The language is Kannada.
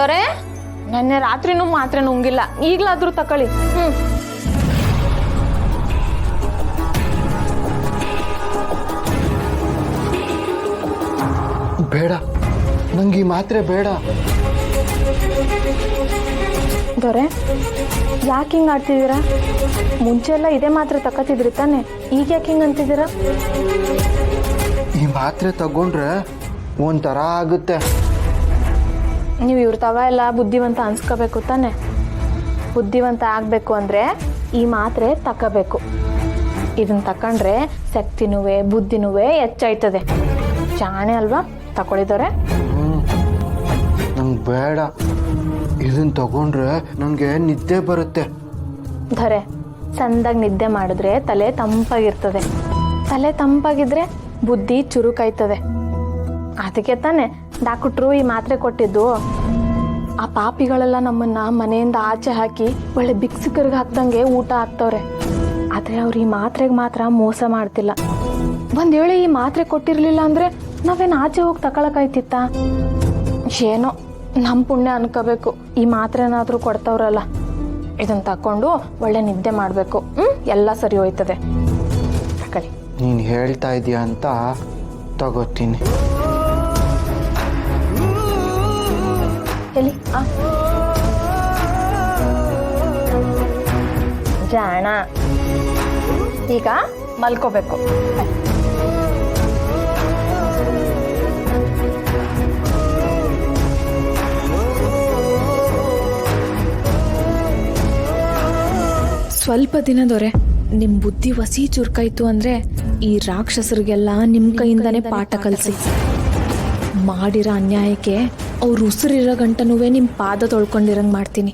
ದೊರೆ ನೆನ್ನೆ ರಾತ್ರಿನೂ ಮಾತ್ರೆ ನುಂಗಿಲ್ಲ, ಈಗ್ಲಾದ್ರೂ ತಕೊಳ್ಳಿ. ಬೇಡ, ನಂಗೆ ಈ ಮಾತ್ರೆ ಬೇಡ. ದೊರೆ ಯಾಕೆ ಹಿಂಗೆ ಆಡ್ತಿದ್ದೀರಾ? ಮುಂಚೆ ಎಲ್ಲ ಇದೇ ಮಾತ್ರೆ ತಗೋತಿದ್ರಿ ತಾನೆ, ಈಗ ಯಾಕೆ ಹಿಂಗೆ ಅಂತಿದ್ದೀರಾ? ಈ ಮಾತ್ರೆ ತಗೊಂಡ್ರೆ ಒಂಥರ ಆಗುತ್ತೆ. ನೀವು ಇವ್ರ ತವ ಎಲ್ಲ ಬುದ್ಧಿವಂತ ಅನ್ಸ್ಕೋಬೇಕು ತಾನೆ. ಬುದ್ಧಿವಂತ ಆಗಬೇಕು ಅಂದರೆ ಈ ಮಾತ್ರೆ ತಗೋಬೇಕು. ಇದನ್ನ ತಕೊಂಡ್ರೆ ಶಕ್ತಿನೂ ಬುದ್ಧಿನೂ ಹೆಚ್ಚಾಯ್ತದೆ. ಜಾಣೆ ಅಲ್ವಾ? ತಗೊಳಿದವ್ರೆ. ನಂಗೆ ಬೇಡ, ಇದನ್ನ ತಗೊಂಡ್ರೆ ನನಗೆ ನಿದ್ದೆ ಬರುತ್ತೆ. ಧರೆ ಚಂದಾಗಿ ನಿದ್ದೆ ಮಾಡಿದ್ರೆ ತಲೆ ತಂಪಾಗಿರ್ತದೆ. ತಲೆ ತಂಪಾಗಿದ್ರೆ ಬುದ್ಧಿ ಚುರುಕಾಯ್ತದೆ. ಅದಕ್ಕೆ ತಾನೆ ಡಾಕ್ಟ್ರು ಈ ಮಾತ್ರೆ ಕೊಟ್ಟಿದ್ದು. ಆ ಪಾಪಿಗಳೆಲ್ಲ ನಮ್ಮನ್ನ ಮನೆಯಿಂದ ಆಚೆ ಹಾಕಿ ಒಳ್ಳೆ ಭಿಕ್ಷುಕರಿಗೆ ಹಾಕ್ದಂಗೆ ಊಟ ಹಾಕ್ತವ್ರೆ. ಆದರೆ ಅವ್ರು ಈ ಮಾತ್ರೆಗೆ ಮಾತ್ರ ಮೋಸ ಮಾಡ್ತಿಲ್ಲ. ಒಂದ್ ವೇಳೆ ಈ ಮಾತ್ರೆ ಕೊಟ್ಟಿರ್ಲಿಲ್ಲ ಅಂದ್ರೆ ನಾವೇನು ಆಚೆ ಹೋಗಿ ತಗೊಳಕಾಯ್ತಿತ್ತ? ಏನೋ ನಮ್ಮ ಪುಣ್ಯ ಅನ್ಕೋಬೇಕು, ಈ ಮಾತ್ರೆನಾದ್ರೂ ಕೊಡ್ತವ್ರಲ್ಲ. ಇದನ್ನ ತಕೊಂಡು ಒಳ್ಳೆ ನಿದ್ದೆ ಮಾಡಬೇಕು. ಎಲ್ಲ ಸರಿ ಹೋಯ್ತದೆ. ತಕೊಳ್ಳಿ. ನೀನು ಹೇಳ್ತಾ ಇದೀಯ ಅಂತ ತಗೋತೀನಿ. ಎಲ್ಲಿ ಜಾಣ. ಈಗ ಮಲ್ಕೋಬೇಕು. ಸ್ವಲ್ಪ ದಿನ ದೊರೆ ನಿಮ್ ಬುದ್ಧಿ ವಸಿ ಚುರುಕಾಯ್ತು ಅಂದ್ರೆ ಈ ರಾಕ್ಷಸರಿಗೆಲ್ಲ ನಿಮ್ ಕೈಯಿಂದಾನೇ ಪಾಠ ಕಲಿಸಿ. ಮಾಡಿರೋ ಅನ್ಯಾಯಕ್ಕೆ ಅವ್ರ ಉಸಿರಿರೋ ಗಂಟನೂ ನಿಮ್ ಪಾದ ತೊಳ್ಕೊಂಡಿರಂಗ್ ಮಾಡ್ತೀನಿ.